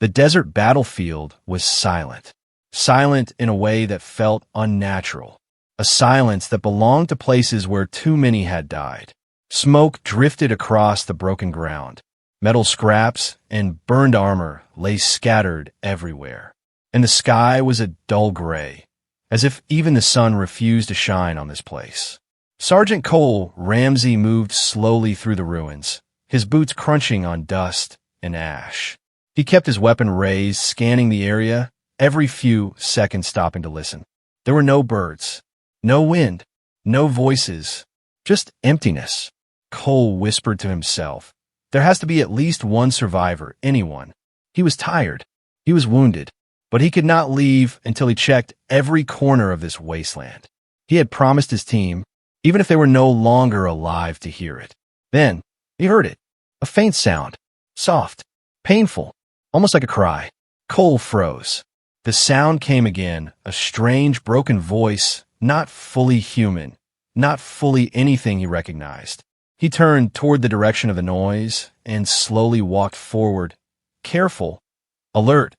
The desert battlefield was silent. Silent in a way that felt unnatural. A silence that belonged to places where too many had died. Smoke drifted across the broken ground. Metal scraps and burned armor lay scattered everywhere. And the sky was a dull gray, as if even the sun refused to shine on this place. Sergeant Cole Ramsey moved slowly through the ruins, his boots crunching on dust and ash. He kept his weapon raised, scanning the area, every few seconds stopping to listen. There were no birds, no wind, no voices, just emptiness. Cole whispered to himself, "There has to be at least one survivor, anyone." He was tired. He was wounded. But he could not leave until he checked every corner of this wasteland. He had promised his team, even if they were no longer alive to hear it. Then, he heard it. A faint sound. Soft. Painful. Almost like a cry. Cole froze. The sound came again, a strange, broken voice, not fully human, not fully anything he recognized. He turned toward the direction of the noise and slowly walked forward, careful, alert,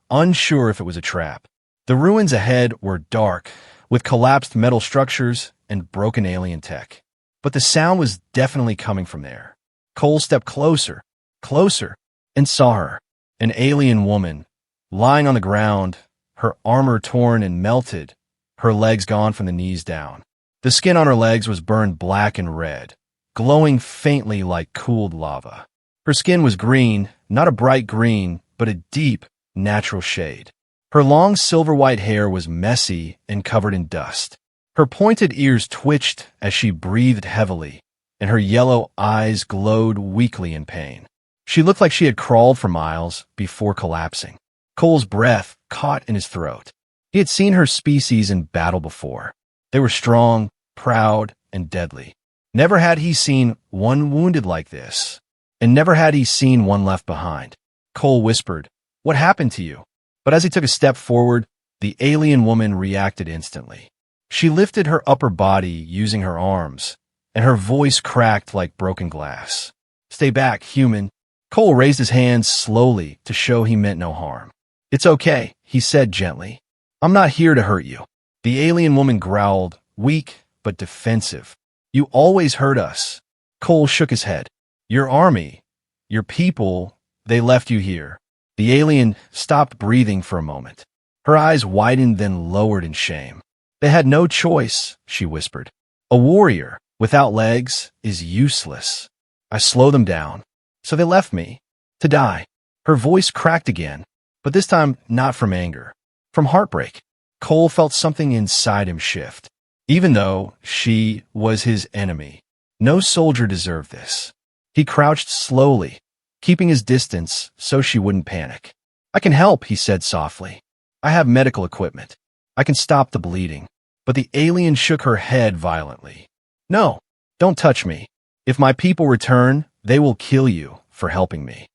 unsure if it was a trap. The ruins ahead were dark, with collapsed metal structures and broken alien tech. But the sound was definitely coming from there. Cole stepped closer, closer, and saw her, an alien woman, lying on the ground, her armor torn and melted, her legs gone from the knees down. The skin on her legs was burned black and red, glowing faintly like cooled lava. Her skin was green, not a bright green, but a deep, natural shade. Her long silver-white hair was messy and covered in dust. Her pointed ears twitched as she breathed heavily, and her yellow eyes glowed weakly in pain. She looked like she had crawled for miles before collapsing. Cole's breath caught in his throat. He had seen her species in battle before. They were strong, proud, and deadly. Never had he seen one wounded like this, and never had he seen one left behind. Cole whispered, "What happened to you?" But as he took a step forward, the alien woman reacted instantly. She lifted her upper body using her arms, and her voice cracked like broken glass. "Stay back, human." Cole raised his hands slowly to show he meant no harm. "It's okay," he said gently. "I'm not here to hurt you." The alien woman growled, weak but defensive. "You always hurt us." Cole shook his head. "Your army, your people, they left you here." The alien stopped breathing for a moment. Her eyes widened, then lowered in shame. "They had no choice," she whispered. "A warrior without legs is useless. I slow them down. So they left me to die." Her voice cracked again, but this time not from anger, from heartbreak. Cole felt something inside him shift. Even though she was his enemy, no soldier deserved this. He crouched slowly, keeping his distance so she wouldn't panic. "I can help," he said softly. "I have medical equipment. I can stop the bleeding." But the alien shook her head violently. "No, don't touch me. If my people return, they will kill you for helping me."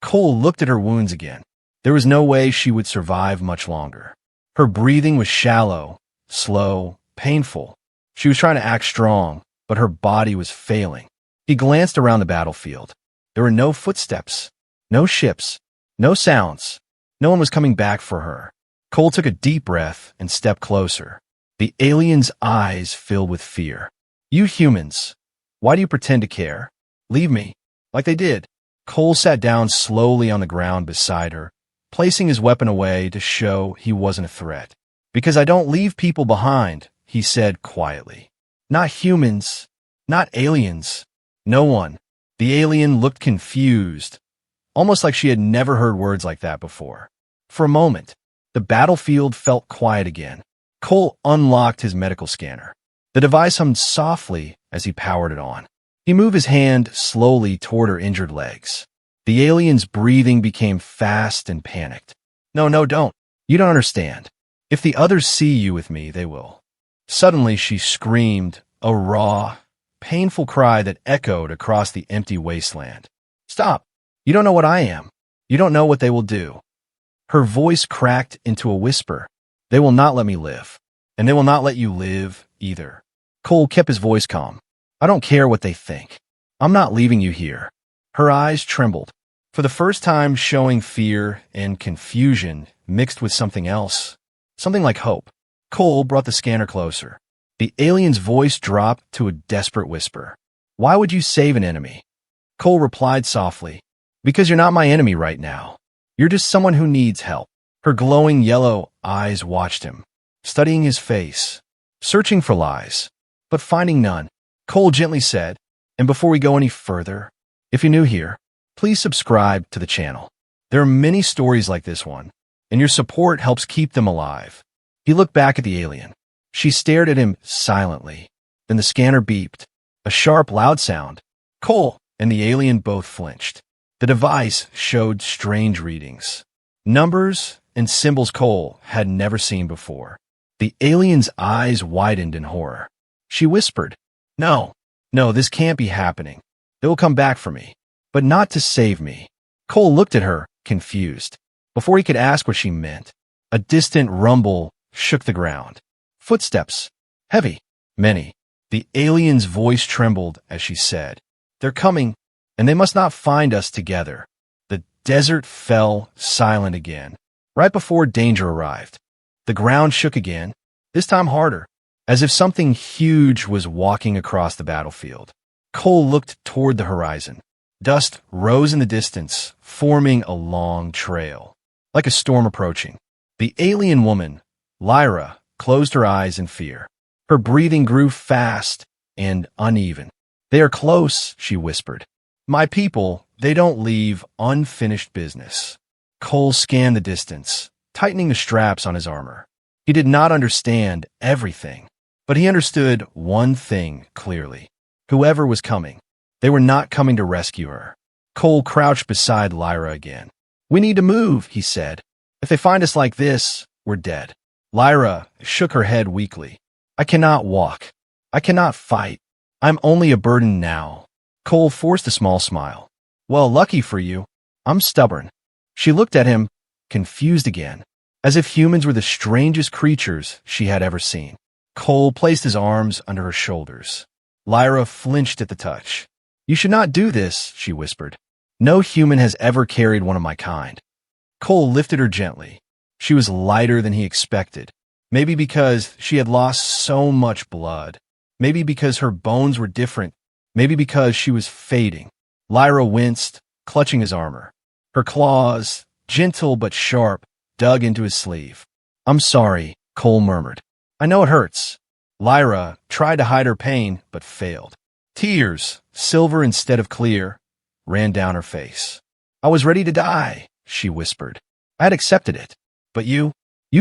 Cole looked at her wounds again. There was no way she would survive much longer. Her breathing was shallow, slow, painful. She was trying to act strong, but her body was failing. He glanced around the battlefield. There were no footsteps, no ships, no sounds. No one was coming back for her. Cole took a deep breath and stepped closer. The alien's eyes filled with fear. "You humans, why do you pretend to care? Leave me, like they did." Cole sat down slowly on the ground beside her, placing his weapon away to show he wasn't a threat. "Because I don't leave people behind," he said quietly. "Not humans, not aliens, no one." The alien looked confused, almost like she had never heard words like that before. For a moment, the battlefield felt quiet again. Cole unlocked his medical scanner. The device hummed softly as he powered it on. He moved his hand slowly toward her injured legs. The alien's breathing became fast and panicked. "No, no, don't. You don't understand. If the others see you with me, they will." Suddenly, she screamed, a raw, painful cry that echoed across the empty wasteland. "Stop. You don't know what I am. You don't know what they will do." Her voice cracked into a whisper. "They will not let me live. And they will not let you live either." Cole kept his voice calm. "I don't care what they think. I'm not leaving you here." Her eyes trembled. for the first time showing fear and confusion mixed with something else, something like hope. Cole brought the scanner closer. The alien's voice dropped to a desperate whisper. "Why would you save an enemy?" Cole replied softly, "Because you're not my enemy right now. You're just someone who needs help." Her glowing yellow eyes watched him, studying his face, searching for lies, but finding none. Cole gently said, "And before we go any further, if you're new here, please subscribe to the channel. There are many stories like this one, and your support helps keep them alive." He looked back at the alien. She stared at him silently. Then the scanner beeped. A sharp, loud sound. Cole and the alien both flinched. The device showed strange readings. Numbers and symbols Cole had never seen before. The alien's eyes widened in horror. She whispered, No, this can't be happening. They will come back for me, but not to save me." Cole looked at her, confused. Before he could ask what she meant, a distant rumble shook the ground. Footsteps. Heavy. Many. The alien's voice trembled as she said, "They're coming, and they must not find us together." The desert fell silent again, right before danger arrived. The ground shook again, this time harder, as if something huge was walking across the battlefield. Cole looked toward the horizon. Dust rose in the distance, forming a long trail, like a storm approaching. The alien woman, Lyra, closed her eyes in fear. Her breathing grew fast and uneven. "They are close," she whispered. "My people, they don't leave unfinished business." Cole scanned the distance, tightening the straps on his armor. He did not understand everything, but he understood one thing clearly. Whoever was coming, they were not coming to rescue her. Cole crouched beside Lyra again. "We need to move," he said. "If they find us like this, we're dead." Lyra shook her head weakly. "I cannot walk. I cannot fight. I'm only a burden now." Cole forced a small smile. "Well, lucky for you. I'm stubborn." She looked at him, confused again, as if humans were the strangest creatures she had ever seen. Cole placed his arms under her shoulders. Lyra flinched at the touch. "You should not do this," she whispered. "No human has ever carried one of my kind." Cole lifted her gently. She was lighter than he expected. Maybe because she had lost so much blood. Maybe because her bones were different. Maybe because she was fading. Lyra winced, clutching his armor. Her claws, gentle but sharp, dug into his sleeve. "I'm sorry," Cole murmured. "I know it hurts." Lyra tried to hide her pain, but failed. Tears, silver instead of clear, ran down her face. "I was ready to die," she whispered. "I had accepted it. But you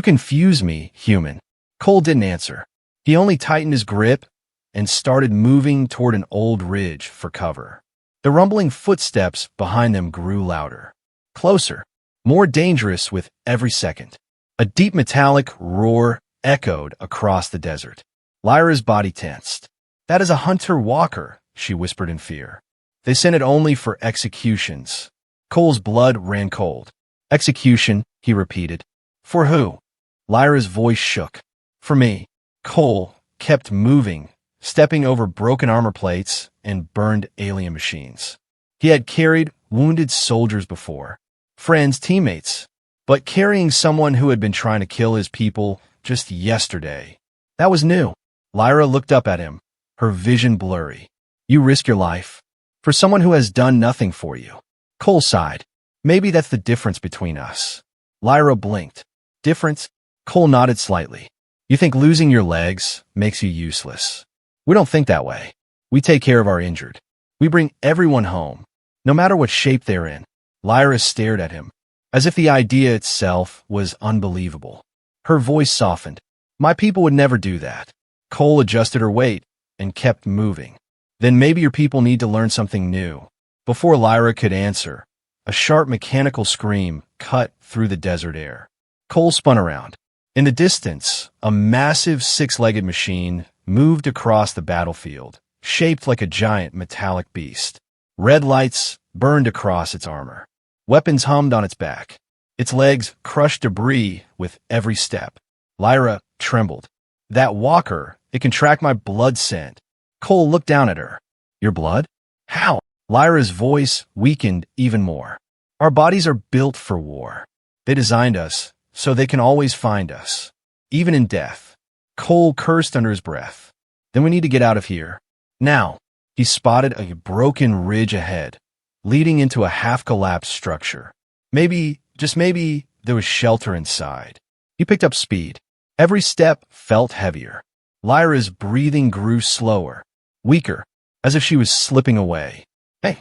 confuse me, human." Cole didn't answer. He only tightened his grip and started moving toward an old ridge for cover. The rumbling footsteps behind them grew louder. Closer, more dangerous with every second. A deep metallic roar echoed across the desert. Lyra's body tensed. "That is a hunter-walker," she whispered in fear. "They sent it only for executions." Cole's blood ran cold. "Execution," he repeated. "For who?" Lyra's voice shook. "For me." Cole kept moving, stepping over broken armor plates and burned alien machines. He had carried wounded soldiers before, friends, teammates, but carrying someone who had been trying to kill his people just yesterday, that was new. Lyra looked up at him, her vision blurry. "You risk your life for someone who has done nothing for you." Cole sighed. "Maybe that's the difference between us." Lyra blinked. "Difference?" Cole nodded slightly. "You think losing your legs makes you useless. We don't think that way. We take care of our injured. We bring everyone home, no matter what shape they're in." Lyra stared at him, as if the idea itself was unbelievable. Her voice softened. "My people would never do that." Cole adjusted her weight and kept moving. "Then maybe your people need to learn something new." Before Lyra could answer, a sharp mechanical scream cut through the desert air. Cole spun around. In the distance, a massive six-legged machine moved across the battlefield, shaped like a giant metallic beast. Red lights burned across its armor. Weapons hummed on its back. Its legs crushed debris with every step. Lyra trembled. "That walker, it can track my blood scent." Cole looked down at her. "Your blood? How?" Lyra's voice weakened even more. Our bodies are built for war. They designed us so they can always find us, even in death. Cole cursed under his breath. Then we need to get out of here. Now, he spotted a broken ridge ahead, leading into a half-collapsed structure. Maybe, just maybe, there was shelter inside. He picked up speed. Every step felt heavier. Lyra's breathing grew slower, weaker, as if she was slipping away. "Hey,"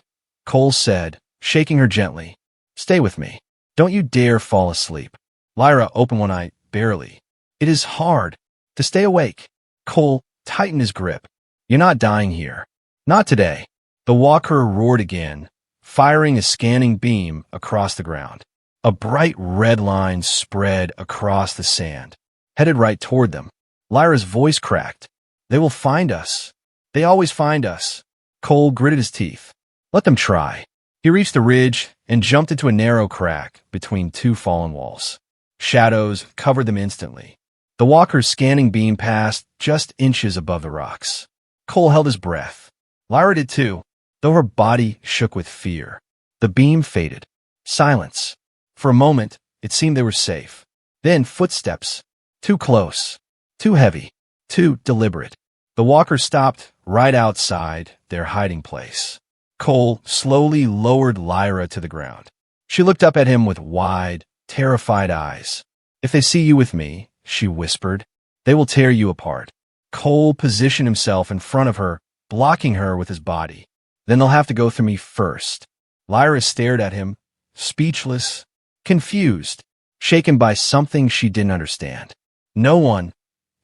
Cole said, shaking her gently. "Stay with me. Don't you dare fall asleep." Lyra opened one eye, barely. "It is hard to stay awake." Cole tightened his grip. "You're not dying here. Not today." The walker roared again, firing a scanning beam across the ground. A bright red line spread across the sand, headed right toward them. Lyra's voice cracked. "They will find us. They always find us." Cole gritted his teeth. "Let them try." He reached the ridge and jumped into a narrow crack between two fallen walls. Shadows covered them instantly. The walker's scanning beam passed just inches above the rocks. Cole held his breath. Lyra did too, though her body shook with fear. The beam faded. Silence. For a moment, it seemed they were safe. Then footsteps. Too close. Too heavy. Too deliberate. The walker stopped right outside their hiding place. Cole slowly lowered Lyra to the ground. She looked up at him with wide, terrified eyes. "If they see you with me," she whispered, "they will tear you apart." Cole positioned himself in front of her, blocking her with his body. "Then they'll have to go through me first." Lyra stared at him, speechless, confused, shaken by something she didn't understand. No one,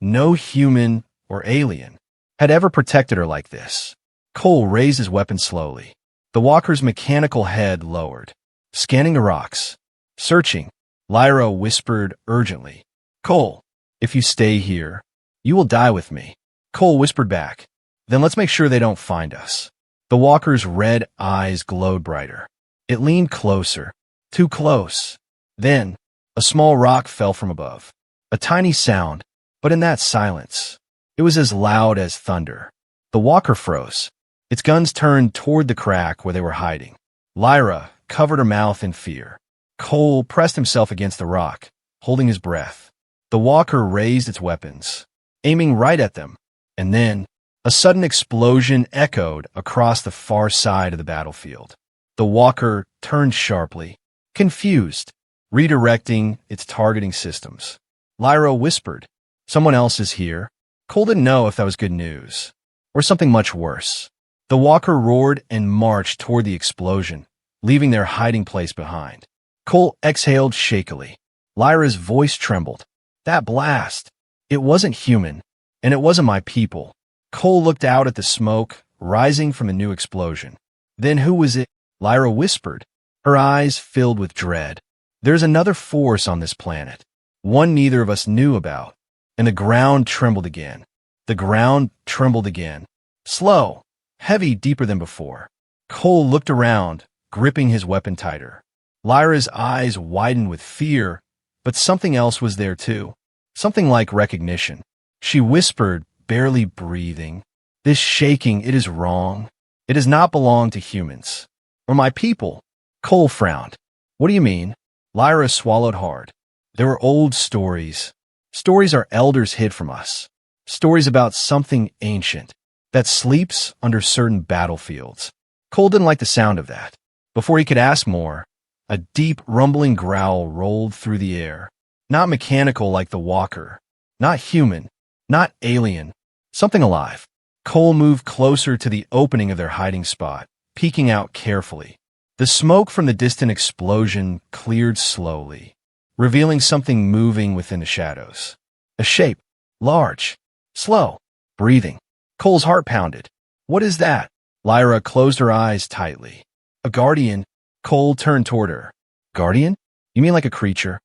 no human or alien, had ever protected her like this. Cole raised his weapon slowly. The walker's mechanical head lowered, scanning the rocks. "Searching," Lyra whispered urgently. "Cole, if you stay here, you will die with me." Cole whispered back. "Then let's make sure they don't find us." The walker's red eyes glowed brighter. It leaned closer, too close. Then, a small rock fell from above. A tiny sound, but in that silence, it was as loud as thunder. The walker froze. Its guns turned toward the crack where they were hiding. Lyra covered her mouth in fear. Cole pressed himself against the rock, holding his breath. The walker raised its weapons, aiming right at them, and then a sudden explosion echoed across the far side of the battlefield. The walker turned sharply, confused, redirecting its targeting systems. Lyra whispered, "Someone else is here." Cole didn't know if that was good news, or something much worse. The walker roared and marched toward the explosion, leaving their hiding place behind. Cole exhaled shakily. Lyra's voice trembled. "That blast! It wasn't human, and it wasn't my people." Cole looked out at the smoke rising from the new explosion. "Then who was it?" Lyra whispered, her eyes filled with dread. "There's another force on this planet, one neither of us knew about." And the ground trembled again. The ground trembled again. Slow, heavy, deeper than before. Cole looked around, gripping his weapon tighter. Lyra's eyes widened with fear, but something else was there too. Something like recognition. She whispered, barely breathing, "This shaking, it is wrong. It does not belong to humans. Or my people." Cole frowned. "What do you mean?" Lyra swallowed hard. "There were old stories. Stories our elders hid from us. Stories about something ancient that sleeps under certain battlefields." Cole didn't like the sound of that. Before he could ask more, a deep, rumbling growl rolled through the air. Not mechanical like the walker. Not human. Not alien. Something alive. Cole moved closer to the opening of their hiding spot, peeking out carefully. The smoke from the distant explosion cleared slowly, revealing something moving within the shadows. A shape. Large. Slow. Breathing. Cole's heart pounded. "What is that?" Lyra closed her eyes tightly. "A guardian." Cole turned toward her. "Guardian? You mean like a creature?"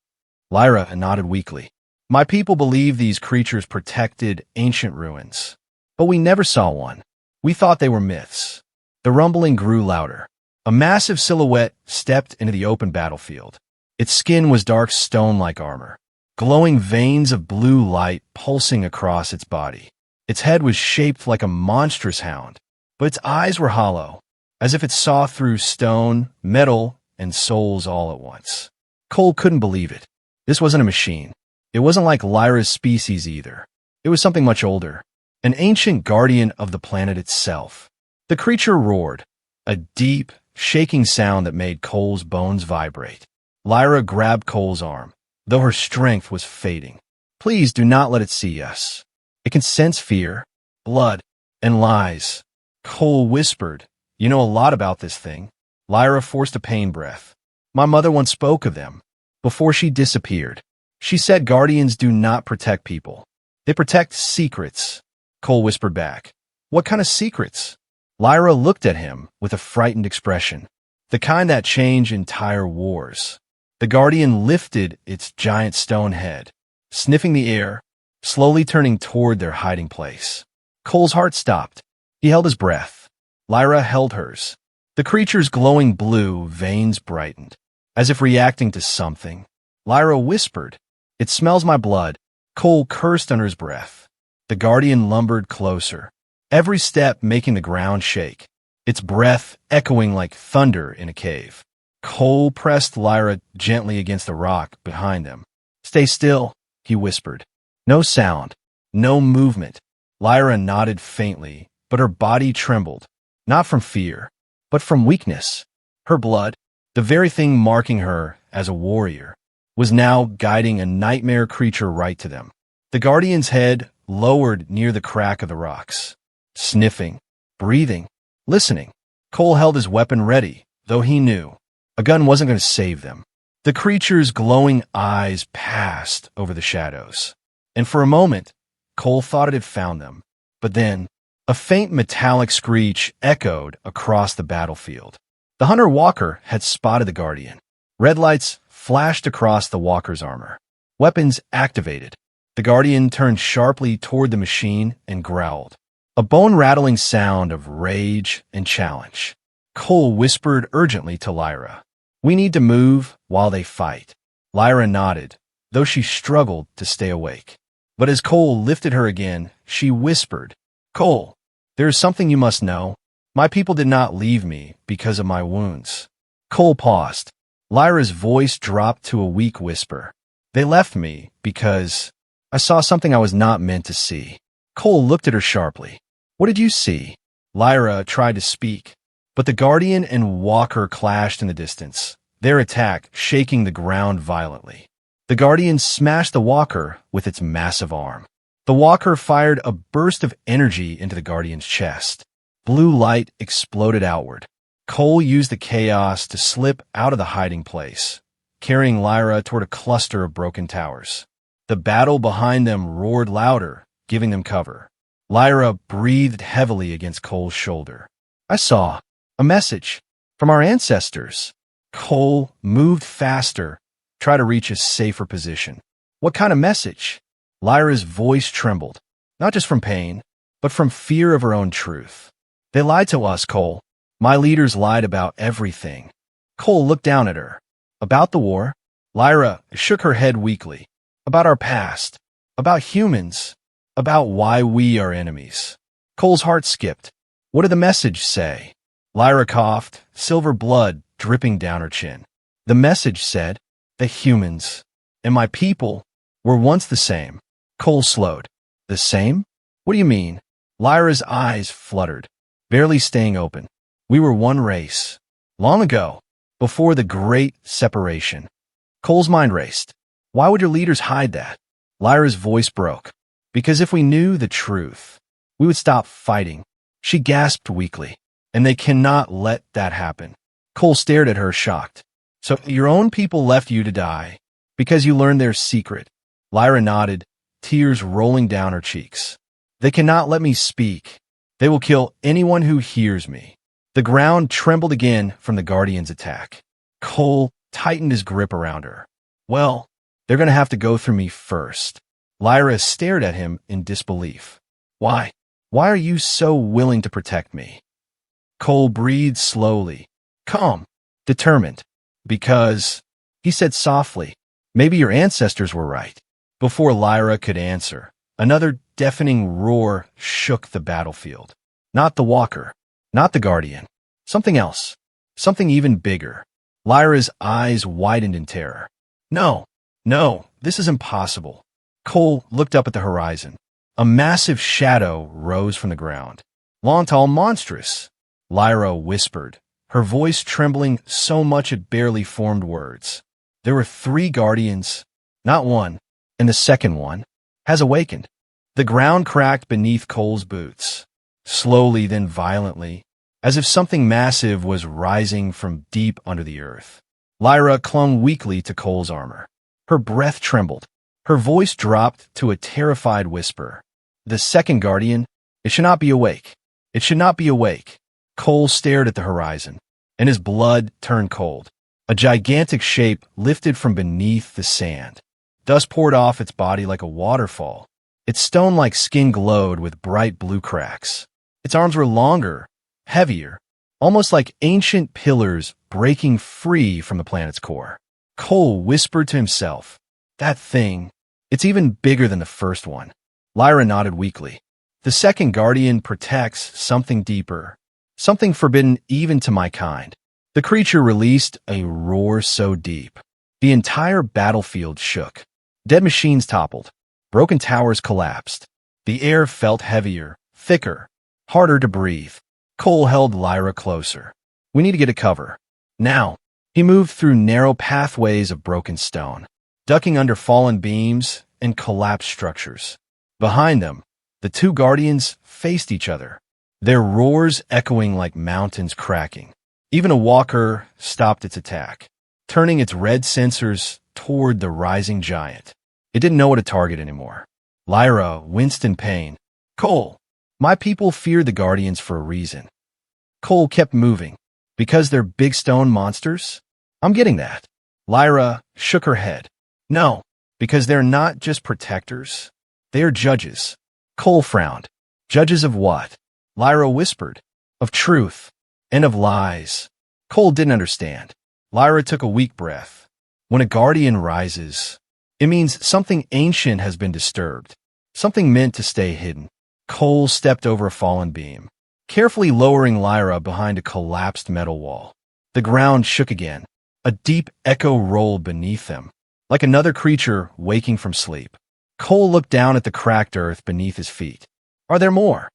Lyra nodded weakly. "My people believe these creatures protected ancient ruins, but we never saw one. We thought they were myths." The rumbling grew louder. A massive silhouette stepped into the open battlefield. Its skin was dark stone-like armor, glowing veins of blue light pulsing across its body. Its head was shaped like a monstrous hound, but its eyes were hollow, as if it saw through stone, metal, and souls all at once. Cole couldn't believe it. This wasn't a machine. It wasn't like Lyra's species either. It was something much older, an ancient guardian of the planet itself. The creature roared, a deep, shaking sound that made Cole's bones vibrate. Lyra grabbed Cole's arm, though her strength was fading. Please do not let it see us. It can sense fear, blood, and lies. Cole whispered, "You know a lot about this thing." Lyra forced a pain breath. My mother once spoke of them. Before she disappeared, she said guardians do not protect people. They protect secrets. Cole whispered back. What kind of secrets? Lyra looked at him with a frightened expression, the kind that change entire wars. The guardian lifted its giant stone head, sniffing the air, slowly turning toward their hiding place. Cole's heart stopped. He held his breath. Lyra held hers. The creature's glowing blue veins brightened, as if reacting to something. Lyra whispered, "It smells my blood." Cole cursed under his breath. The guardian lumbered closer, every step making the ground shake, its breath echoing like thunder in a cave. Cole pressed Lyra gently against the rock behind them. "Stay still," he whispered. No sound, no movement. Lyra nodded faintly, but her body trembled, not from fear, but from weakness. Her blood, the very thing marking her as a warrior, was now guiding a nightmare creature right to them. The guardian's head lowered near the crack of the rocks, sniffing, breathing, listening. Cole held his weapon ready, though he knew a gun wasn't going to save them. The creature's glowing eyes passed over the shadows, and for a moment, Cole thought it had found them. But then, a faint metallic screech echoed across the battlefield. The hunter-walker had spotted the guardian. Red lights flashed across the walker's armor. Weapons activated. The guardian turned sharply toward the machine and growled, a bone-rattling sound of rage and challenge. Cole whispered urgently to Lyra, "We need to move while they fight." Lyra nodded, though she struggled to stay awake. But as Cole lifted her again, she whispered, "Cole, there is something you must know. My people did not leave me because of my wounds." Cole paused. Lyra's voice dropped to a weak whisper. "They left me because I saw something I was not meant to see." Cole looked at her sharply. "What did you see?" Lyra tried to speak, but the guardian and walker clashed in the distance, their attack shaking the ground violently. The guardian smashed the walker with its massive arm. The walker fired a burst of energy into the guardian's chest. Blue light exploded outward. Cole used the chaos to slip out of the hiding place, carrying Lyra toward a cluster of broken towers. The battle behind them roared louder, giving them cover. Lyra breathed heavily against Cole's shoulder. "I saw a message from our ancestors." Cole moved faster, tried to reach a safer position. "What kind of message?" Lyra's voice trembled, not just from pain, but from fear of her own truth. "They lied to us, Cole. My leaders lied about everything." Cole looked down at her. "About the war?" Lyra shook her head weakly. "About our past. About humans. About why we are enemies." Cole's heart skipped. "What did the message say?" Lyra coughed, silver blood dripping down her chin. "The message said that humans and my people were once the same." Cole slowed. "The same? What do you mean?" Lyra's eyes fluttered, barely staying open. "We were one race. Long ago, before the great separation." Cole's mind raced. Why would your leaders hide that? Lyra's voice broke. "Because if we knew the truth, we would stop fighting." She gasped weakly. "And they cannot let that happen." Cole stared at her, shocked. "So your own people left you to die because you learned their secret?" Lyra nodded, tears rolling down her cheeks. "They cannot let me speak. They will kill anyone who hears me." The ground trembled again from the Guardian's attack. Cole tightened his grip around her. "Well, they're going to have to go through me first." Lyra stared at him in disbelief. "Why? Why are you so willing to protect me?" Cole breathed slowly, calm, determined. "Because," he said softly, "maybe your ancestors were right." Before Lyra could answer, another deafening roar shook the battlefield. Not the walker, not the guardian. Something else. Something even bigger. Lyra's eyes widened in terror. No, no, this is impossible. Cole looked up at the horizon. A massive shadow rose from the ground. Long, tall, monstrous, Lyra whispered, her voice trembling so much it barely formed words. There were 3 guardians, not one, and the second one has awakened. The ground cracked beneath Cole's boots, slowly then violently, as if something massive was rising from deep under the earth. Lyra clung weakly to Cole's armor. Her breath trembled. Her voice dropped to a terrified whisper. The second guardian, it should not be awake. It should not be awake. Cole stared at the horizon, and his blood turned cold. A gigantic shape lifted from beneath the sand. Dust poured off its body like a waterfall. Its stone-like skin glowed with bright blue cracks. Its arms were longer, heavier, almost like ancient pillars breaking free from the planet's core. Cole whispered to himself, "That thing, it's even bigger than the first one." Lyra nodded weakly. The second guardian protects something deeper, something forbidden even to my kind. The creature released a roar so deep. The entire battlefield shook. Dead machines toppled. Broken towers collapsed. The air felt heavier, thicker, harder to breathe. Cole held Lyra closer. "We need to get to cover. Now." He moved through narrow pathways of broken stone, ducking under fallen beams and collapsed structures. Behind them, the 2 guardians faced each other, their roars echoing like mountains cracking. Even a walker stopped its attack, turning its red sensors toward the rising giant. It didn't know what to target anymore. Lyra winced in pain. "Cole, my people feared the guardians for a reason." Cole kept moving. "Because they're big stone monsters?" "I'm getting that." Lyra shook her head. "No, because they're not just protectors. They are judges." Cole frowned. "Judges of what?" Lyra whispered. "Of truth and of lies." Cole didn't understand. Lyra took a weak breath. "When a guardian rises, it means something ancient has been disturbed, something meant to stay hidden." Cole stepped over a fallen beam, carefully lowering Lyra behind a collapsed metal wall. The ground shook again. A deep echo rolled beneath them, like another creature waking from sleep. Cole looked down at the cracked earth beneath his feet. "Are there more?"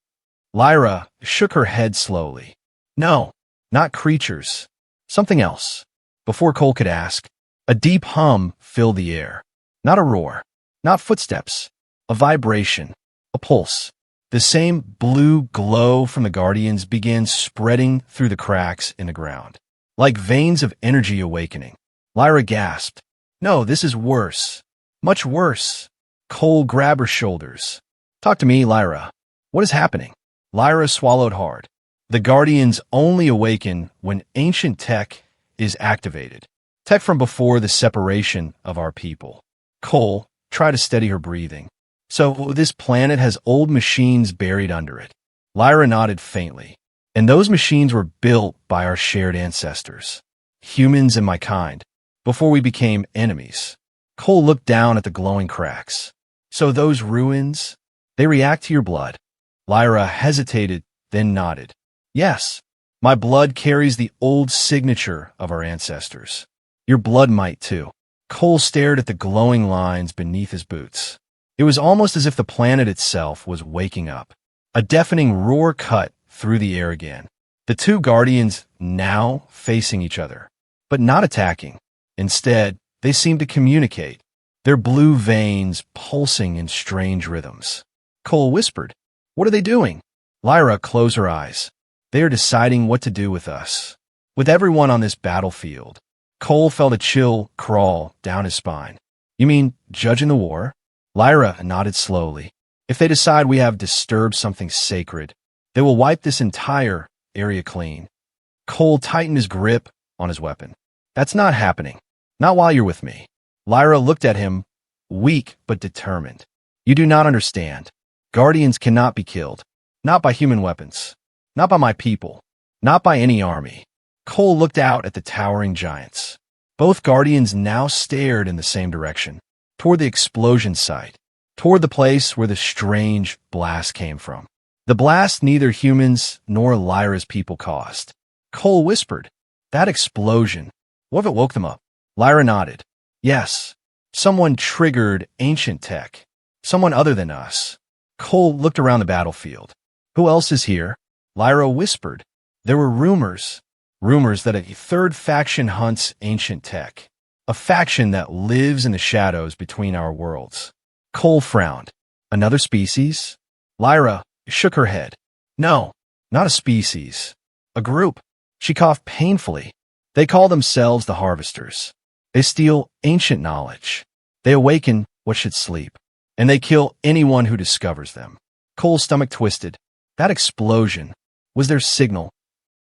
Lyra shook her head slowly. "No, not creatures. Something else." Before Cole could ask, a deep hum filled the air. Not a roar, not footsteps, a vibration, a pulse. The same blue glow from the guardians began spreading through the cracks in the ground, like veins of energy awakening. Lyra gasped. "No, this is worse. Much worse." Cole grabbed her shoulders. "Talk to me, Lyra. What is happening?" Lyra swallowed hard. "The guardians only awaken when ancient tech is activated. Tech from before the separation of our people." Cole tried to steady her breathing. "So this planet has old machines buried under it." Lyra nodded faintly. "And those machines were built by our shared ancestors, humans and my kind, before we became enemies." Cole looked down at the glowing cracks. "So those ruins, they react to your blood?" Lyra hesitated, then nodded. "Yes, my blood carries the old signature of our ancestors. Your blood might too." Cole stared at the glowing lines beneath his boots. It was almost as if the planet itself was waking up. A deafening roar cut through the air again. The 2 guardians now facing each other, but not attacking. Instead, they seemed to communicate, their blue veins pulsing in strange rhythms. Cole whispered, "What are they doing?" Lyra closed her eyes. "They are deciding what to do with us, with everyone on this battlefield." Cole felt a chill crawl down his spine. "You mean judging the war?" Lyra nodded slowly. "If they decide we have disturbed something sacred, they will wipe this entire area clean." Cole tightened his grip on his weapon. "That's not happening. Not while you're with me." Lyra looked at him, weak but determined. "You do not understand. Guardians cannot be killed. Not by human weapons. Not by my people. Not by any army." Cole looked out at the towering giants. Both guardians now stared in the same direction, toward the explosion site, toward the place where the strange blast came from. The blast neither humans nor Lyra's people caused. Cole whispered, "That explosion, What if it woke them up? Lyra nodded. Yes. Someone triggered ancient tech. Someone other than us. Cole looked around the battlefield. Who else is here? Lyra whispered. There were rumors. Rumors that a third faction hunts ancient tech. A faction that lives in the shadows between our worlds. Cole frowned. Another species? Lyra shook her head. No, not a species. A group. She coughed painfully. They call themselves the Harvesters. They steal ancient knowledge. They awaken what should sleep. And they kill anyone who discovers them. Cole's stomach twisted. That explosion was their signal.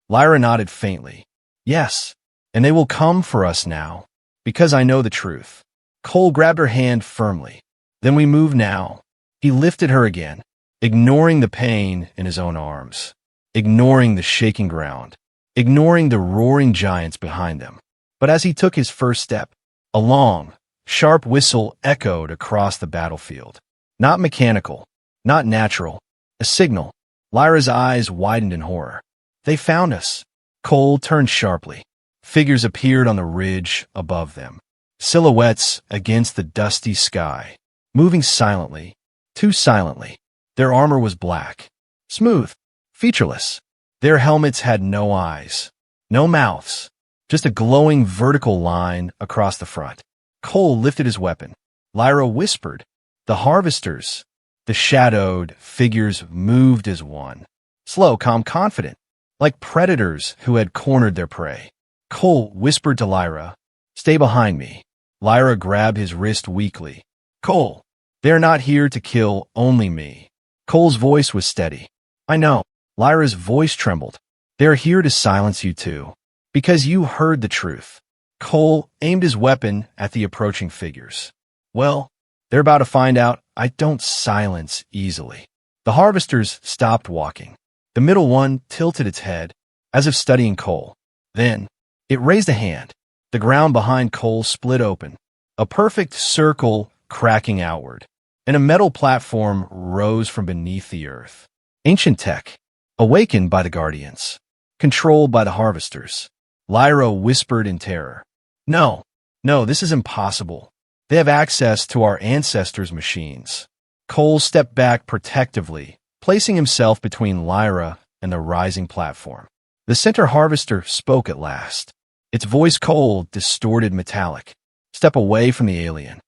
Lyra nodded faintly. Yes, and they will come for us now, because I know the truth. Cole grabbed her hand firmly. Then we move now. He lifted her again, ignoring the pain in his own arms, ignoring the shaking ground, ignoring the roaring giants behind them. But as he took his first step, a long, sharp whistle echoed across the battlefield. Not mechanical, not natural, a signal. Lyra's eyes widened in horror. They found us. Cole turned sharply. Figures appeared on the ridge above them. Silhouettes against the dusty sky, moving silently, too silently. Their armor was black, smooth, featureless. Their helmets had no eyes, no mouths, just a glowing vertical line across the front. Cole lifted his weapon. Lyra whispered, "The Harvesters." The shadowed figures moved as one. Slow, calm, confident, like predators who had cornered their prey. Cole whispered to Lyra, "Stay behind me." Lyra grabbed his wrist weakly. "Cole, they're not here to kill only me." Cole's voice was steady. "I know." Lyra's voice trembled. "They're here to silence you too, because you heard the truth." Cole aimed his weapon at the approaching figures. "Well, they're about to find out I don't silence easily." The Harvesters stopped walking. The middle one tilted its head, as if studying Cole. Then, it raised a hand. The ground behind Cole split open, a perfect circle cracking outward, and a metal platform rose from beneath the earth. Ancient tech, awakened by the Guardians, controlled by the Harvesters. Lyra whispered in terror. No, this is impossible. They have access to our ancestors' machines." Cole stepped back protectively, placing himself between Lyra and the rising platform. The center Harvester spoke at last. Its voice cold, distorted, metallic. "Step away from the alien."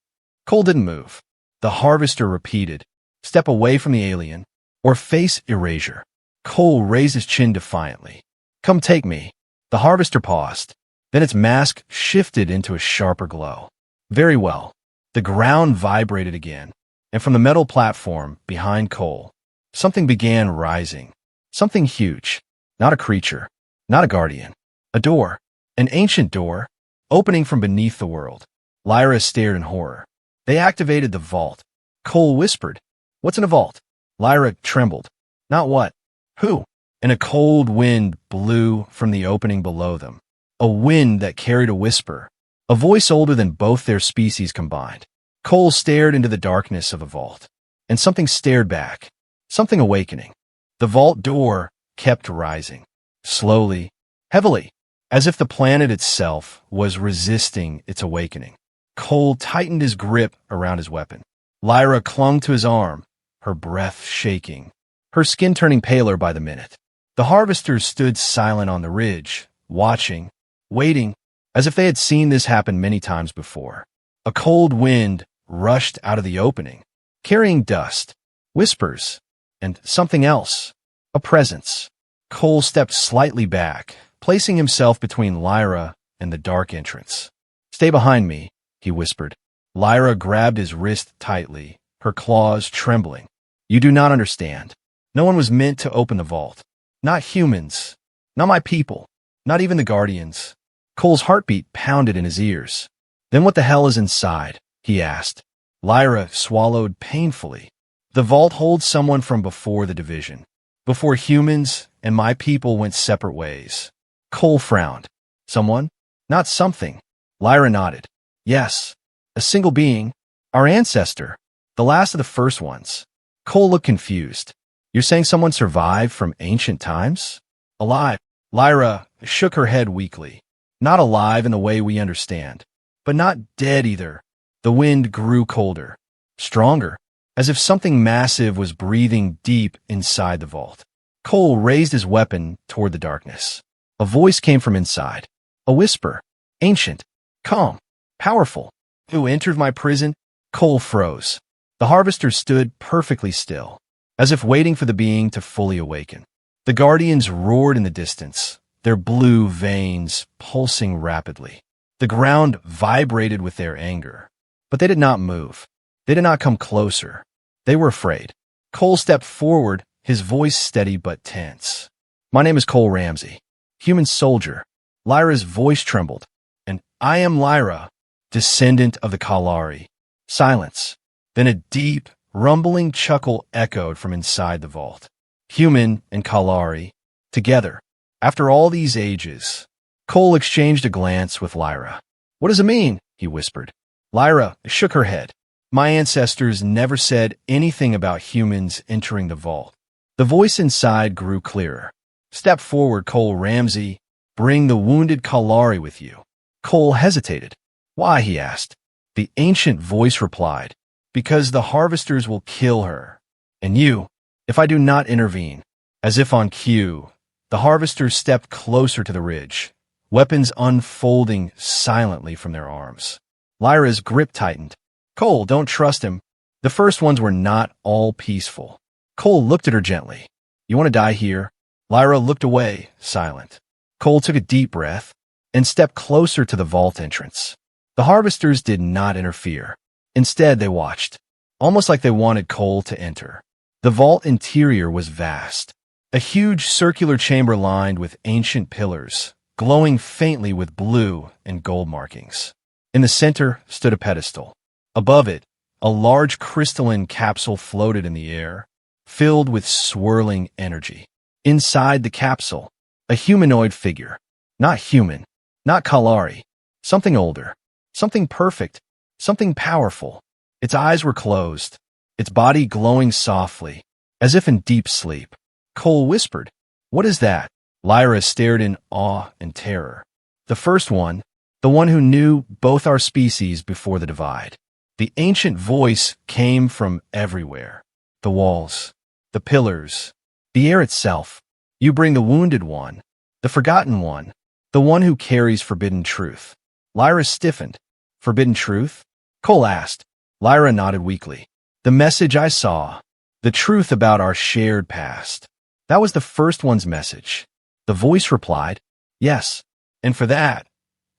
Cole didn't move. The Harvester repeated, "Step away from the alien, or face erasure." Cole raised his chin defiantly. "Come take me." The Harvester paused. Then its mask shifted into a sharper glow. "Very well." The ground vibrated again, and from the metal platform behind Cole, something began rising. Something huge. Not a creature. Not a guardian. A door. An ancient door, opening from beneath the world. Lyra stared in horror. They activated the vault. Cole whispered, "What's in a vault?" Lyra trembled. "Not what? Who?" And a cold wind blew from the opening below them. A wind that carried a whisper. A voice older than both their species combined. Cole stared into the darkness of the vault, and something stared back, something awakening. The vault door kept rising, slowly, heavily, as if the planet itself was resisting its awakening. Cole tightened his grip around his weapon. Lyra clung to his arm, her breath shaking, her skin turning paler by the minute. The Harvesters stood silent on the ridge, watching, waiting, as if they had seen this happen many times before. A cold wind rushed out of the opening, carrying dust, whispers, and something else, a presence. Cole stepped slightly back, placing himself between Lyra and the dark entrance. "Stay behind me," he whispered. Lyra grabbed his wrist tightly, her claws trembling. "You do not understand. No one was meant to open the vault. Not humans, not my people, not even the Guardians." Cole's heartbeat pounded in his ears. "Then what the hell is inside?" he asked. Lyra swallowed painfully. "The vault holds someone from before the division, before humans and my people went separate ways." Cole frowned. "Someone? Not something." Lyra nodded. "Yes, a single being, our ancestor, the last of the first ones." Cole looked confused. "You're saying someone survived from ancient times? Alive?" Lyra shook her head weakly. Not alive in the way we understand, but not dead either. The wind grew colder, stronger, as if something massive was breathing deep inside the vault. Cole raised his weapon toward the darkness. A voice came from inside. A whisper. Ancient. Calm. Powerful. Who entered my prison? Cole froze. The harvester stood perfectly still, as if waiting for the being to fully awaken. The guardians roared in the distance, their blue veins pulsing rapidly. The ground vibrated with their anger, but they did not move. They did not come closer. They were afraid. Cole stepped forward, his voice steady but tense. My name is Cole Ramsey, human soldier. Lyra's voice trembled. And I am Lyra, descendant of the Kalari. Silence. Then a deep, rumbling chuckle echoed from inside the vault. Human and Kalari, together. After all these ages, Cole exchanged a glance with Lyra. What does it mean? He whispered. Lyra shook her head. My ancestors never said anything about humans entering the vault. The voice inside grew clearer. Step forward, Cole Ramsey. Bring the wounded Kalari with you. Cole hesitated. Why? He asked. The ancient voice replied. Because the harvesters will kill her. And you, if I do not intervene. As if on cue, the harvesters stepped closer to the ridge, weapons unfolding silently from their arms. Lyra's grip tightened. Cole, don't trust him. The first ones were not all peaceful. Cole looked at her gently. You want to die here? Lyra looked away, silent. Cole took a deep breath and stepped closer to the vault entrance. The harvesters did not interfere. Instead, they watched, almost like they wanted Cole to enter. The vault interior was vast, a huge circular chamber lined with ancient pillars, glowing faintly with blue and gold markings. In the center stood a pedestal. Above it, a large crystalline capsule floated in the air, filled with swirling energy. Inside the capsule, a humanoid figure. Not human, not Kalari. Something older, something perfect, something powerful. Its eyes were closed, its body glowing softly, as if in deep sleep. Cole whispered, What is that? Lyra stared in awe and terror. The first one, the one who knew both our species before the divide. The ancient voice came from everywhere. The walls, the pillars, the air itself. You bring the wounded one, the forgotten one, the one who carries forbidden truth. Lyra stiffened. Forbidden truth? Cole asked. Lyra nodded weakly. The message I saw, the truth about our shared past. That was the first one's message. The voice replied, Yes, and for that,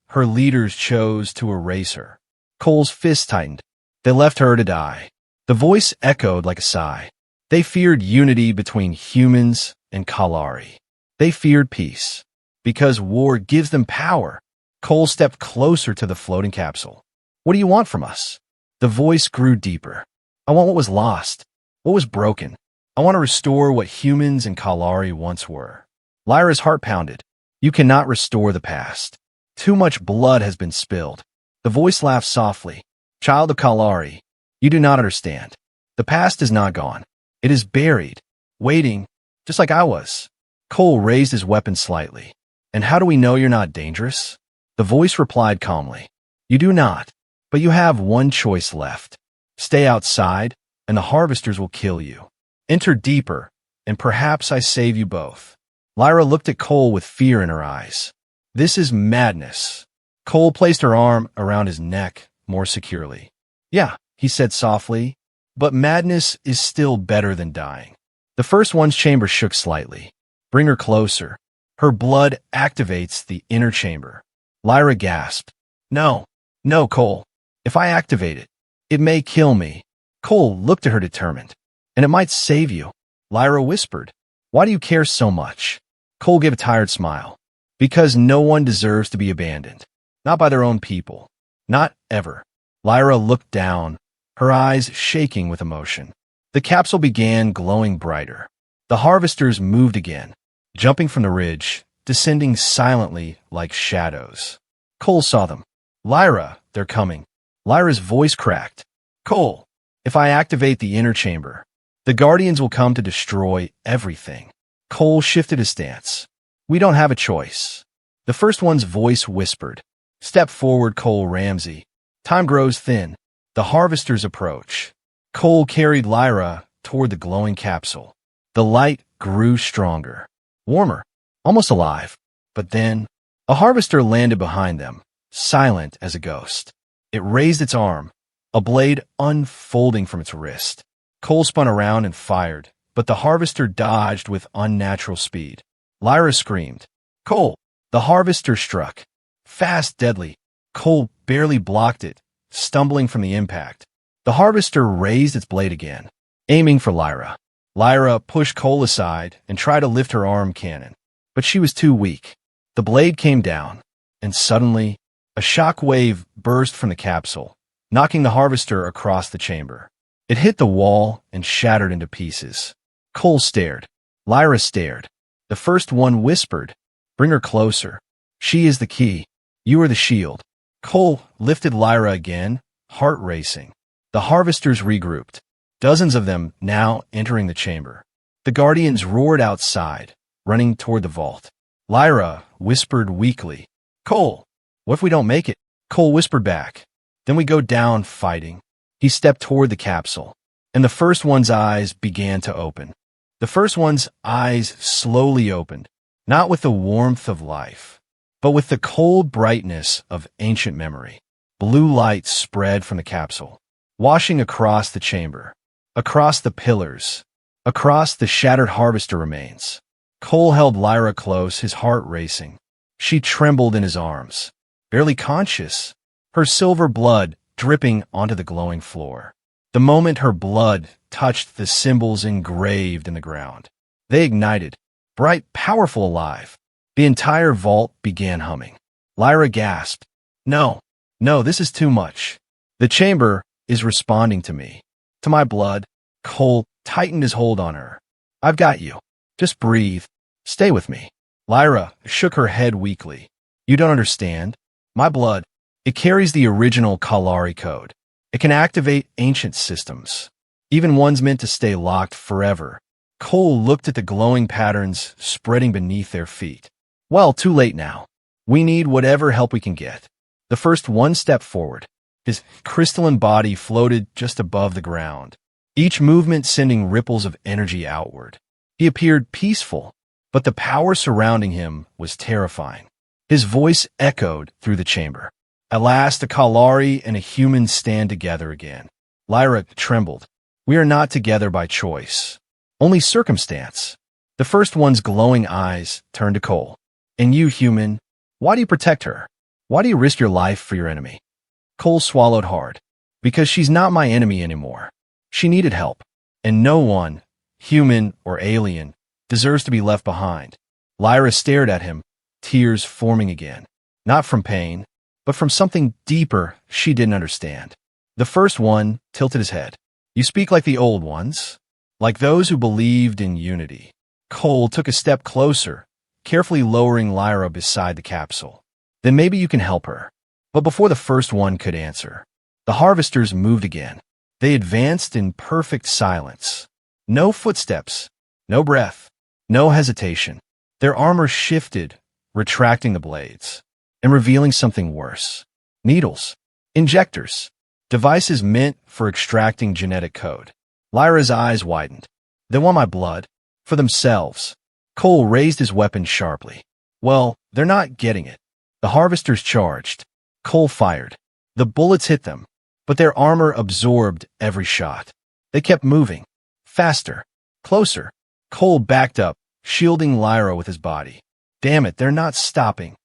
her leaders chose to erase her. Cole's fist tightened. They left her to die. The voice echoed like a sigh. They feared unity between humans and Kalari. They feared peace, because war gives them power. Cole stepped closer to the floating capsule. What do you want from us? The voice grew deeper. I want what was lost, what was broken. I want to restore what humans and Kalari once were. Lyra's heart pounded. You cannot restore the past. Too much blood has been spilled. The voice laughed softly. Child of Kalari, you do not understand. The past is not gone. It is buried, waiting, just like I was. Cole raised his weapon slightly. And how do we know you're not dangerous? The voice replied calmly. You do not, but you have one choice left. Stay outside, and the harvesters will kill you. Enter deeper, and perhaps I save you both. Lyra looked at Cole with fear in her eyes. This is madness. Cole placed her arm around his neck more securely. Yeah, he said softly, but madness is still better than dying. The first one's chamber shook slightly. Bring her closer. Her blood activates the inner chamber. Lyra gasped. No, no, Cole. If I activate it, it may kill me. Cole looked at her determined. And it might save you. Lyra whispered. Why do you care so much? Cole gave a tired smile. Because no one deserves to be abandoned. Not by their own people. Not ever. Lyra looked down, her eyes shaking with emotion. The capsule began glowing brighter. The harvesters moved again, jumping from the ridge, descending silently like shadows. Cole saw them. Lyra, they're coming. Lyra's voice cracked. Cole, if I activate the inner chamber, the Guardians will come to destroy everything. Cole shifted his stance. We don't have a choice. The first one's voice whispered, "Step forward, Cole Ramsey. Time grows thin." The harvesters approach. Cole carried Lyra toward the glowing capsule. The light grew stronger, warmer, almost alive. But then, a harvester landed behind them, silent as a ghost. It raised its arm, a blade unfolding from its wrist. Cole spun around and fired, but the harvester dodged with unnatural speed. Lyra screamed, "Cole!" The harvester struck. Fast, deadly. Cole barely blocked it, stumbling from the impact. The harvester raised its blade again, aiming for Lyra. Lyra pushed Cole aside and tried to lift her arm cannon, but she was too weak. The blade came down, and suddenly, a shock wave burst from the capsule, knocking the harvester across the chamber. It hit the wall and shattered into pieces. Cole stared. Lyra stared. The first one whispered, "Bring her closer. She is the key. You are the shield." Cole lifted Lyra again, heart racing. The harvesters regrouped, dozens of them now entering the chamber. The guardians roared outside, running toward the vault. Lyra whispered weakly, "Cole, what if we don't make it?" Cole whispered back, "Then we go down fighting." He stepped toward the capsule, and the first one's eyes began to open. The first one's eyes slowly opened, not with the warmth of life, but with the cold brightness of ancient memory. Blue light spread from the capsule, washing across the chamber, across the pillars, across the shattered harvester remains. Cole held Lyra close, his heart racing. She trembled in his arms, barely conscious, her silver blood dripping onto the glowing floor. The moment her blood touched the symbols engraved in the ground, they ignited, bright, powerful, alive. The entire vault began humming. Lyra gasped, "No, no, this is too much. The chamber is responding to me, to my blood." Cole tightened his hold on her. "I've got you. Just breathe. Stay with me." Lyra shook her head weakly. "You don't understand. My blood, it carries the original Kalari code. It can activate ancient systems, even ones meant to stay locked forever." Cole looked at the glowing patterns spreading beneath their feet. "Well, too late now. We need whatever help we can get." The first one stepped forward. His crystalline body floated just above the ground, each movement sending ripples of energy outward. He appeared peaceful, but the power surrounding him was terrifying. His voice echoed through the chamber. "At last, a Kalari and a human stand together again." Lyra trembled. "We are not together by choice, only circumstance." The first one's glowing eyes turned to Cole. "And you, human, why do you protect her? Why do you risk your life for your enemy?" Cole swallowed hard. "Because she's not my enemy anymore. She needed help, and no one, human or alien, deserves to be left behind." Lyra stared at him, tears forming again, not from pain, but from something deeper she didn't understand. The first one tilted his head. "You speak like the old ones, like those who believed in unity." Cole took a step closer, carefully lowering Lyra beside the capsule. "Then maybe you can help her." But before the first one could answer, the harvesters moved again. They advanced in perfect silence. No footsteps, no breath, no hesitation. Their armor shifted, retracting the blades, and revealing something worse. Needles, injectors, devices meant for extracting genetic code. Lyra's eyes widened. "They want my blood, for themselves." Cole raised his weapon sharply. "Well, they're not getting it." The harvesters charged. Cole fired. The bullets hit them, but their armor absorbed every shot. They kept moving. Faster. Closer. Cole backed up, shielding Lyra with his body. "Damn it, they're not stopping."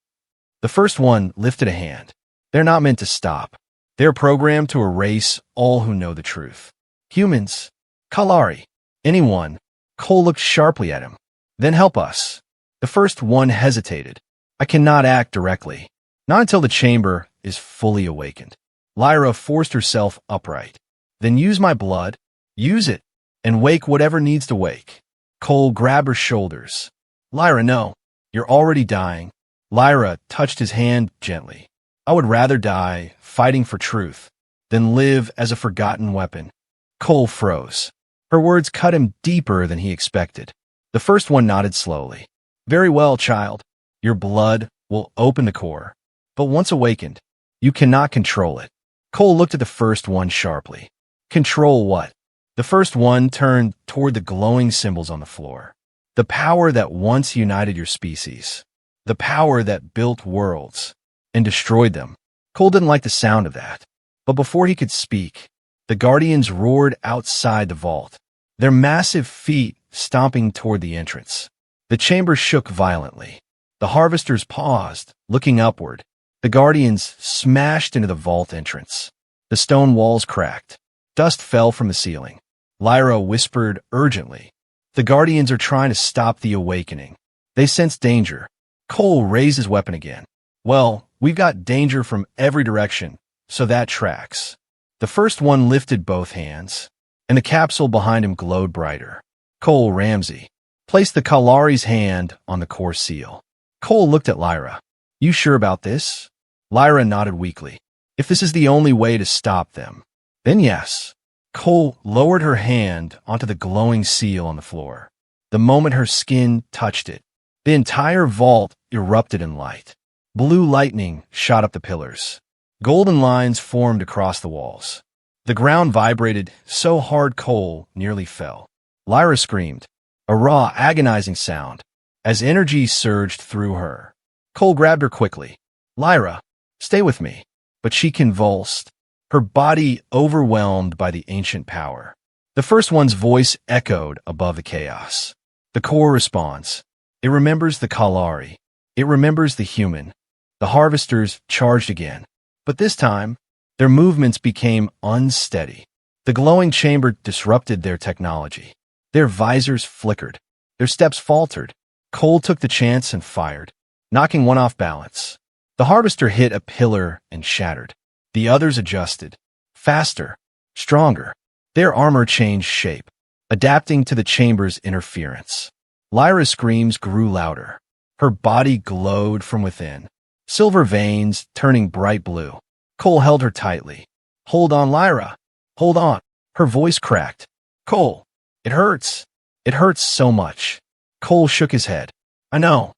The first one lifted a hand. "They're not meant to stop. They're programmed to erase all who know the truth. Humans. Kalari. Anyone." Cole looked sharply at him. "Then help us." The first one hesitated. "I cannot act directly. Not until the chamber is fully awakened." Lyra forced herself upright. "Then use my blood. Use it, and wake whatever needs to wake." Cole grabbed her shoulders. "Lyra, no. You're already dying." Lyra touched his hand gently. "I would rather die fighting for truth than live as a forgotten weapon." Cole froze. Her words cut him deeper than he expected. The first one nodded slowly. "Very well, child. Your blood will open the core. But once awakened, you cannot control it. Cole looked at the first one sharply. Control what? The first one turned toward the glowing symbols on the floor. The power that once united your species. The power that built worlds and destroyed them. Cole didn't like the sound of that. But before he could speak, the Guardians roared outside the vault, their massive feet stomping toward the entrance. The chamber shook violently. The harvesters paused, looking upward. The Guardians smashed into the vault entrance. The stone walls cracked. Dust fell from the ceiling. Lyra whispered urgently. The Guardians are trying to stop the awakening. They sense danger. Cole raised his weapon again. Well, we've got danger from every direction, so that tracks. The first one lifted both hands, and the capsule behind him glowed brighter. Cole Ramsey placed the Kalari's hand on the core seal. Cole looked at Lyra. You sure about this? Lyra nodded weakly. If this is the only way to stop them, then yes. Cole lowered her hand onto the glowing seal on the floor. The moment her skin touched it, the entire vault erupted in light. Blue lightning shot up the pillars. Golden lines formed across the walls. The ground vibrated so hard Cole nearly fell. Lyra screamed, a raw, agonizing sound, as energy surged through her. Cole grabbed her quickly. Lyra, stay with me. But she convulsed, her body overwhelmed by the ancient power. The first one's voice echoed above the chaos. The core responds. It remembers the Kalari. It remembers the human. The harvesters charged again. But this time, their movements became unsteady. The glowing chamber disrupted their technology. Their visors flickered. Their steps faltered. Cole took the chance and fired, knocking one off balance. The harvester hit a pillar and shattered. The others adjusted. Faster, stronger. Their armor changed shape, adapting to the chamber's interference. Lyra's screams grew louder. Her body glowed from within, silver veins turning bright blue. Cole held her tightly. Hold on, Lyra. Hold on. Her voice cracked. Cole, it hurts. It hurts so much. Cole shook his head. I know,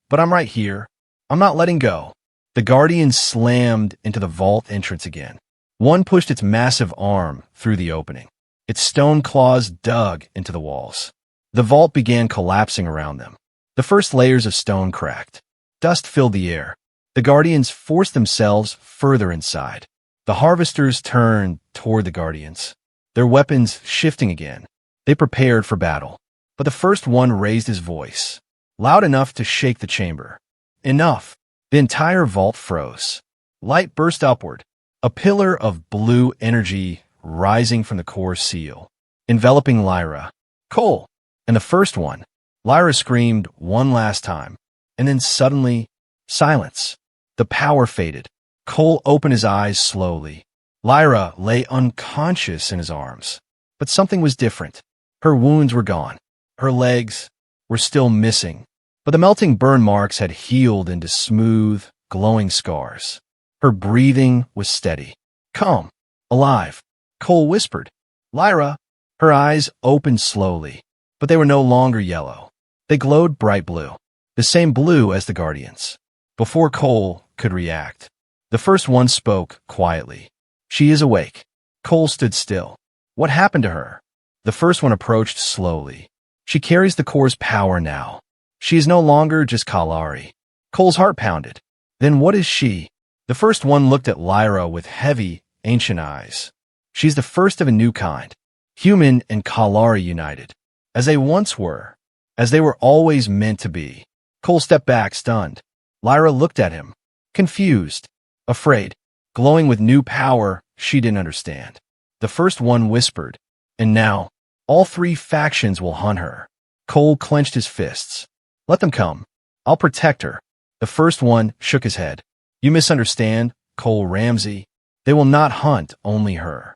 but I'm right here. I'm not letting go. The Guardians slammed into the vault entrance again. One pushed its massive arm through the opening. Its stone claws dug into the walls. The vault began collapsing around them. The first layers of stone cracked. Dust filled the air. The Guardians forced themselves further inside. The harvesters turned toward the Guardians, their weapons shifting again. They prepared for battle. But the first one raised his voice, loud enough to shake the chamber. Enough. The entire vault froze. Light burst upward, a pillar of blue energy rising from the core seal, enveloping Lyra. Cole! And the first one. Lyra screamed one last time, and then suddenly, silence. The power faded. Cole opened his eyes slowly. Lyra lay unconscious in his arms. But something was different. Her wounds were gone. Her legs were still missing. But the melting burn marks had healed into smooth, glowing scars. Her breathing was steady. Calm. Alive. Cole whispered. Lyra. Her eyes opened slowly, but they were no longer yellow. They glowed bright blue, the same blue as the Guardians. Before Cole could react, the first one spoke quietly. She is awake. Cole stood still. What happened to her? The first one approached slowly. She carries the core's power now. She is no longer just Kalari. Cole's heart pounded. Then what is she? The first one looked at Lyra with heavy, ancient eyes. She's the first of a new kind. Human and Kalari united. As they once were. As they were always meant to be. Cole stepped back, stunned. Lyra looked at him. Confused. Afraid. Glowing with new power she didn't understand. The first one whispered. And now, all three factions will hunt her. Cole clenched his fists. Let them come. I'll protect her. The first one shook his head. You misunderstand, Cole Ramsey. They will not hunt only her.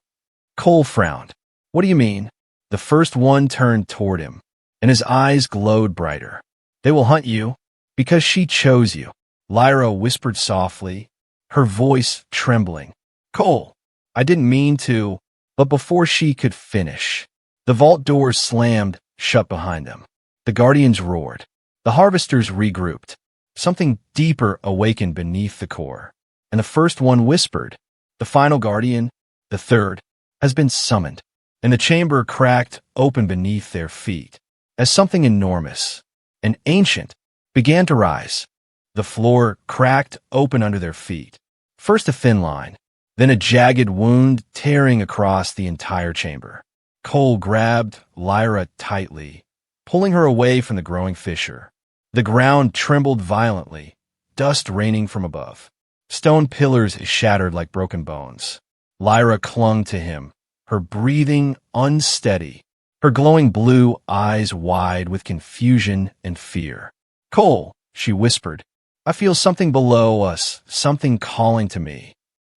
Cole frowned. What do you mean? The first one turned toward him, and his eyes glowed brighter. They will hunt you, because she chose you. Lyra whispered softly, her voice trembling. Cole, I didn't mean to, but before she could finish, the vault doors slammed shut behind them. The Guardians roared. The harvesters regrouped. Something deeper awakened beneath the core. And the first one whispered, "The final guardian, the third, has been summoned." And the chamber cracked open beneath their feet, as something enormous and ancient began to rise. The floor cracked open under their feet. First a thin line, then a jagged wound tearing across the entire chamber. Cole grabbed Lyra tightly, pulling her away from the growing fissure. The ground trembled violently, dust raining from above. Stone pillars shattered like broken bones. Lyra clung to him, her breathing unsteady, her glowing blue eyes wide with confusion and fear. "Cole," she whispered, "I feel something below us, something calling to me."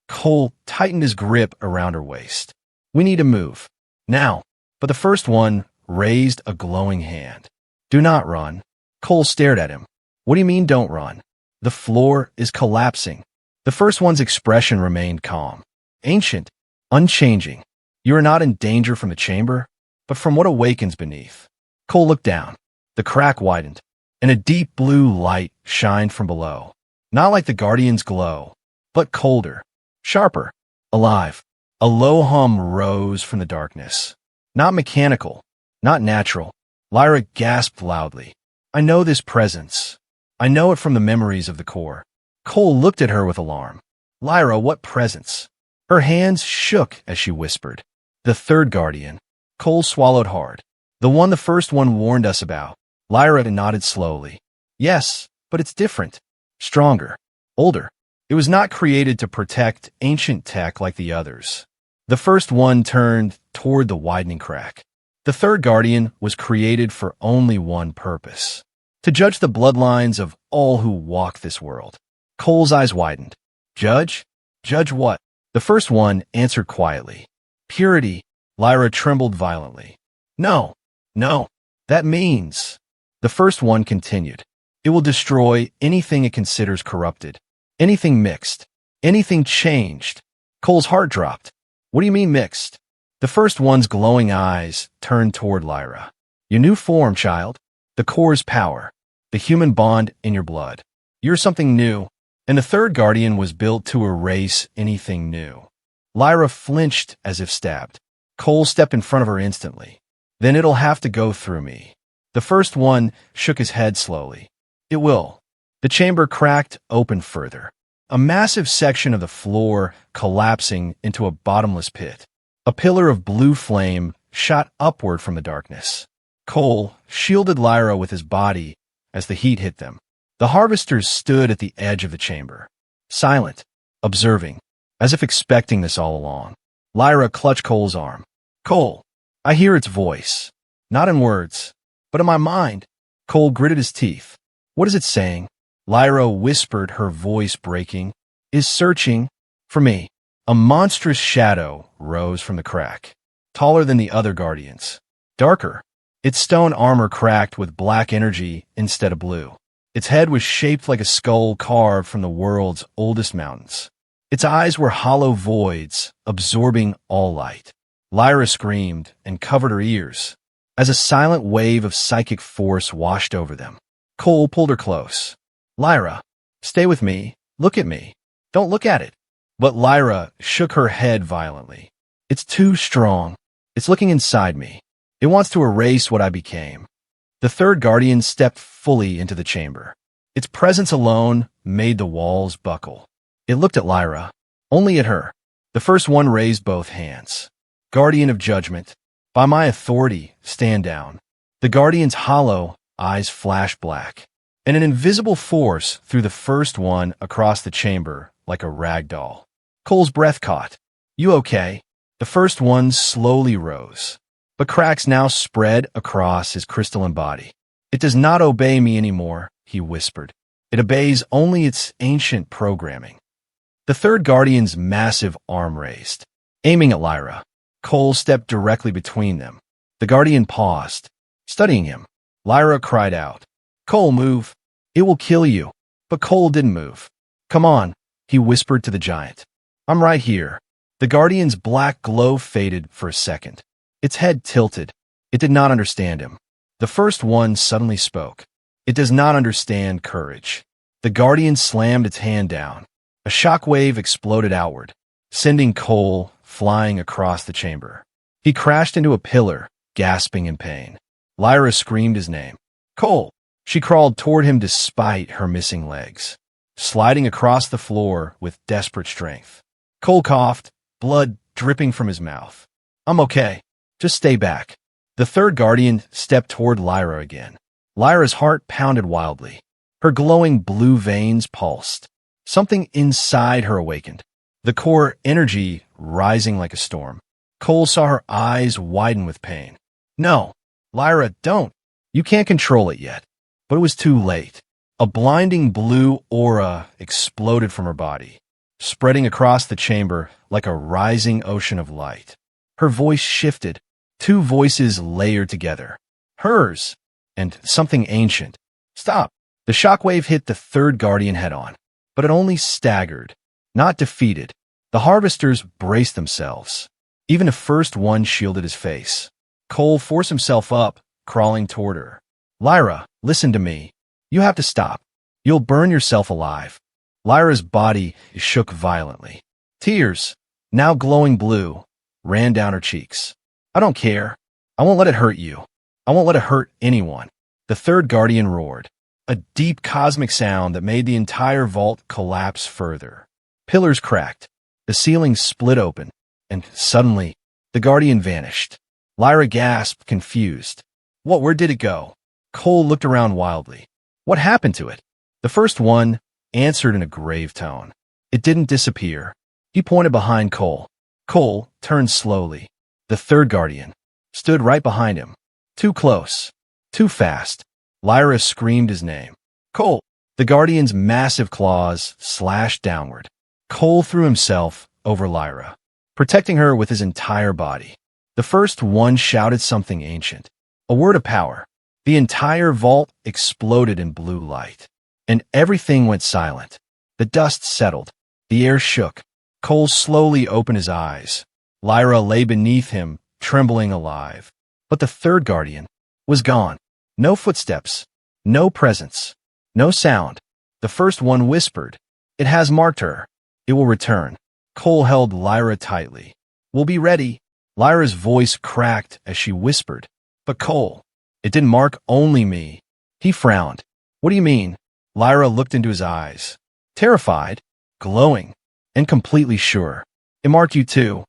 Cole tightened his grip around her waist. "We need to move. Now." But the first one raised a glowing hand. "Do not run." Cole stared at him. "What do you mean, don't run?" "The floor is collapsing." The first one's expression remained calm, ancient, unchanging. "You are not in danger from the chamber, but from what awakens beneath." Cole looked down. The crack widened, and a deep blue light shined from below. Not like the Guardian's glow, but colder, sharper, alive. A low hum rose from the darkness. Not mechanical, not natural. Lyra gasped loudly. "I know this presence. I know it from the memories of the core." Cole looked at her with alarm. "Lyra, what presence?" Her hands shook as she whispered, "The third guardian." Cole swallowed hard. "The one the first one warned us about." Lyra nodded slowly. "Yes, but it's different. Stronger. Older. It was not created to protect ancient tech like the others." The first one turned toward the widening crack. "The third guardian was created for only one purpose: to judge the bloodlines of all who walk this world." Cole's eyes widened. "Judge? Judge what?" The first one answered quietly. "Purity." Lyra trembled violently. "No, no, that means..." The first one continued. "It will destroy anything it considers corrupted, anything mixed, anything changed." Cole's heart dropped. "What do you mean mixed?" The first one's glowing eyes turned toward Lyra. "Your new form, child. The core's power. The human bond in your blood. You're something new, and the third guardian was built to erase anything new." Lyra flinched as if stabbed. Cole stepped in front of her instantly. "Then it'll have to go through me." The first one shook his head slowly. "It will." The chamber cracked open further, a massive section of the floor collapsing into a bottomless pit. A pillar of blue flame shot upward from the darkness. Cole shielded Lyra with his body as the heat hit them. The harvesters stood at the edge of the chamber, silent, observing, as if expecting this all along. Lyra clutched Cole's arm. "Cole, I hear its voice, not in words, but in my mind." Cole gritted his teeth. "What is it saying?" Lyra whispered, her voice breaking. "Is searching for me." A monstrous shadow rose from the crack, taller than the other guardians, darker. Its stone armor cracked with black energy instead of blue. Its head was shaped like a skull carved from the world's oldest mountains. Its eyes were hollow voids, absorbing all light. Lyra screamed and covered her ears as a silent wave of psychic force washed over them. Cole pulled her close. "Lyra, stay with me. Look at me. Don't look at it." But Lyra shook her head violently. "It's too strong. It's looking inside me. It wants to erase what I became." The third guardian stepped fully into the chamber. Its presence alone made the walls buckle. It looked at Lyra, only at her. The first one raised both hands. "Guardian of judgment, by my authority, stand down." The guardian's hollow eyes flashed black, and an invisible force threw the first one across the chamber like a rag doll. Cole's breath caught. "You okay?" The first one slowly rose, but cracks now spread across his crystalline body. "It does not obey me anymore," he whispered. "It obeys only its ancient programming." The third guardian's massive arm raised, aiming at Lyra. Cole stepped directly between them. The guardian paused, studying him. Lyra cried out, "Cole, move. It will kill you." But Cole didn't move. "Come on," he whispered to the giant. "I'm right here." The guardian's black glow faded for a second. Its head tilted. It did not understand him. The first one suddenly spoke. "It does not understand courage." The Guardian slammed its hand down. A shockwave exploded outward, sending Cole flying across the chamber. He crashed into a pillar, gasping in pain. Lyra screamed his name. Cole! She crawled toward him despite her missing legs, sliding across the floor with desperate strength. Cole coughed, blood dripping from his mouth. I'm okay. Just stay back. The third Guardian stepped toward Lyra again. Lyra's heart pounded wildly. Her glowing blue veins pulsed. Something inside her awakened, the core energy rising like a storm. Cole saw her eyes widen with pain. No, Lyra, don't. You can't control it yet. But it was too late. A blinding blue aura exploded from her body, spreading across the chamber like a rising ocean of light. Her voice shifted, two voices layered together. Hers, and something ancient. Stop. The shockwave hit the third Guardian head-on, but it only staggered, not defeated. The harvesters braced themselves. Even the first one shielded his face. Cole forced himself up, crawling toward her. Lyra, listen to me. You have to stop. You'll burn yourself alive. Lyra's body shook violently. Tears, now glowing blue, ran down her cheeks. I don't care. I won't let it hurt you. I won't let it hurt anyone. The third Guardian roared, a deep cosmic sound that made the entire vault collapse further. Pillars cracked, the ceiling split open, and suddenly, the Guardian vanished. Lyra gasped, confused. Where did it go? Cole looked around wildly. What happened to it? The first one answered in a grave tone. It didn't disappear. He pointed behind Cole. Cole turned slowly. The third Guardian stood right behind him. Too close. Too fast. Lyra screamed his name. Cole! The Guardian's massive claws slashed downward. Cole threw himself over Lyra, protecting her with his entire body. The first one shouted something ancient, a word of power. The entire vault exploded in blue light, and everything went silent. The dust settled. The air shook. Cole slowly opened his eyes. Lyra lay beneath him, trembling alive. But the third Guardian was gone. No footsteps, no presence, no sound. The first one whispered, It has marked her. It will return. Cole held Lyra tightly. We'll be ready. Lyra's voice cracked as she whispered. But Cole, it didn't mark only me. He frowned. What do you mean? Lyra looked into his eyes, terrified, glowing, and completely sure. It marked you too.